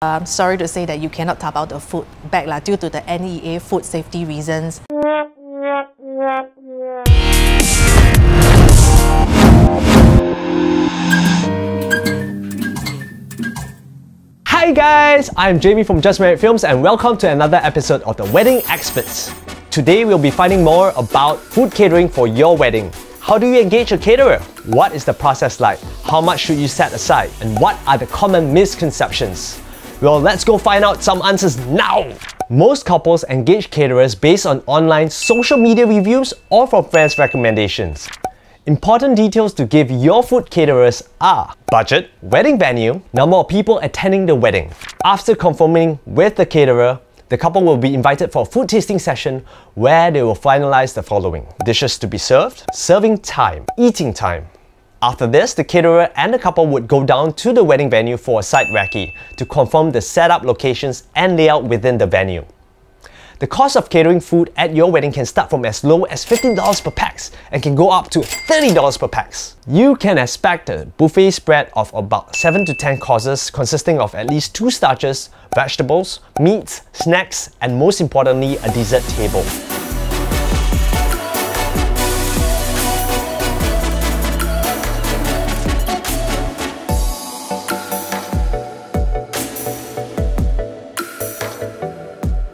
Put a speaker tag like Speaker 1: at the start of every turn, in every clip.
Speaker 1: I'm sorry to say that you cannot tap out the food back due to the NEA food safety reasons.
Speaker 2: Hi guys, I'm Jamie from Just Married Films and welcome to another episode of The Wedding Experts. Today we'll be finding more about food catering for your wedding. How do you engage a caterer? What is the process like? How much should you set aside? And what are the common misconceptions? Well, let's go find out some answers now! Most couples engage caterers based on online social media reviews or from friends' recommendations. Important details to give your food caterers are budget, wedding venue, number of people attending the wedding. After confirming with the caterer, the couple will be invited for a food tasting session where they will finalize the following: dishes to be served, serving time, eating time. After this, the caterer and the couple would go down to the wedding venue for a site recce to confirm the setup locations and layout within the venue. The cost of catering food at your wedding can start from as low as $15 per pax and can go up to $30 per pax. You can expect a buffet spread of about 7 to 10 courses consisting of at least 2 starters, vegetables, meats, snacks, and most importantly, a dessert table.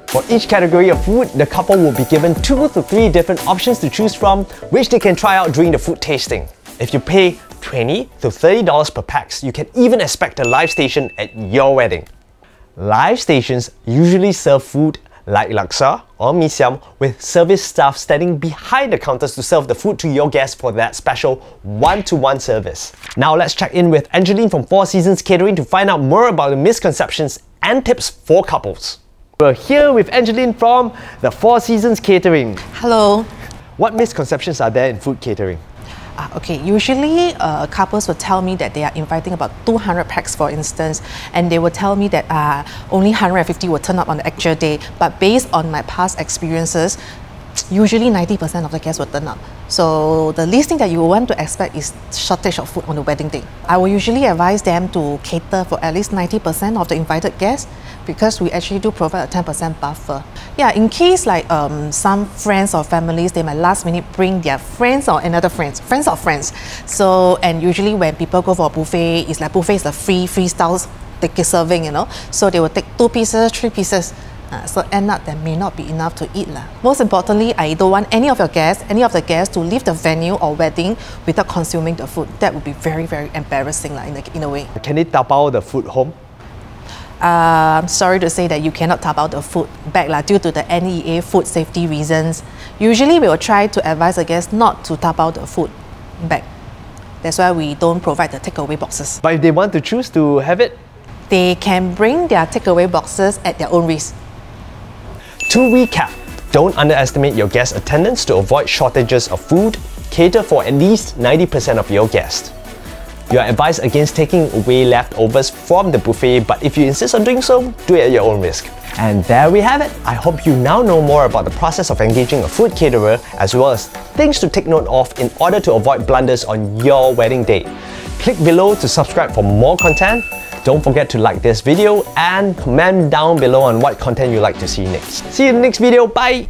Speaker 2: For each category of food, the couple will be given 2 to 3 different options to choose from, which they can try out during the food tasting. If you pay $20 to $30 per pax, you can even expect a live station at your wedding. Live stations usually serve food like laksa or mee siam with service staff standing behind the counters to serve the food to your guests for that special one-to-one service. Now let's check in with Angeline from Four Seasons Catering to find out more about the misconceptions and tips for couples. We're here with Angeline from the Four Seasons Catering.
Speaker 1: Hello.
Speaker 2: What misconceptions are there in food catering?
Speaker 1: Okay, usually couples will tell me that they are inviting about 200 packs, for instance, and they will tell me that only 150 will turn up on the actual day. But based on my past experiences, usually 90% of the guests will turn up. So the least thing that you want to expect is shortage of food on the wedding day. I will usually advise them to cater for at least 90% of the invited guests, because we actually do provide a 10% buffer. Yeah, in case like some friends or families, they might last minute bring their friends or another friends of friends. So, and usually when people go for a buffet, it's like buffet is a free styles serving, you know. So they will take 2 pieces, 3 pieces. So end up there may not be enough to eat. Most importantly, I don't want any of the guests to leave the venue or wedding without consuming the food. That would be very, very embarrassing in a way.
Speaker 2: Can they tap out the food home?
Speaker 1: I'm sorry to say that you cannot tap out the food back due to the NEA food safety reasons. Usually we will try to advise the guests not to tap out the food back. That's why we don't provide the takeaway boxes.
Speaker 2: But if they want to choose to have it?
Speaker 1: They can bring their takeaway boxes at their own risk.
Speaker 2: To recap, don't underestimate your guest attendance to avoid shortages of food. Cater for at least 90% of your guests. You are advised against taking away leftovers from the buffet, but if you insist on doing so, do it at your own risk. And there we have it. I hope you now know more about the process of engaging a food caterer, as well as things to take note of in order to avoid blunders on your wedding day. Click below to subscribe for more content. Don't forget to like this video and comment down below on what content you'd like to see next. See you in the next video. Bye!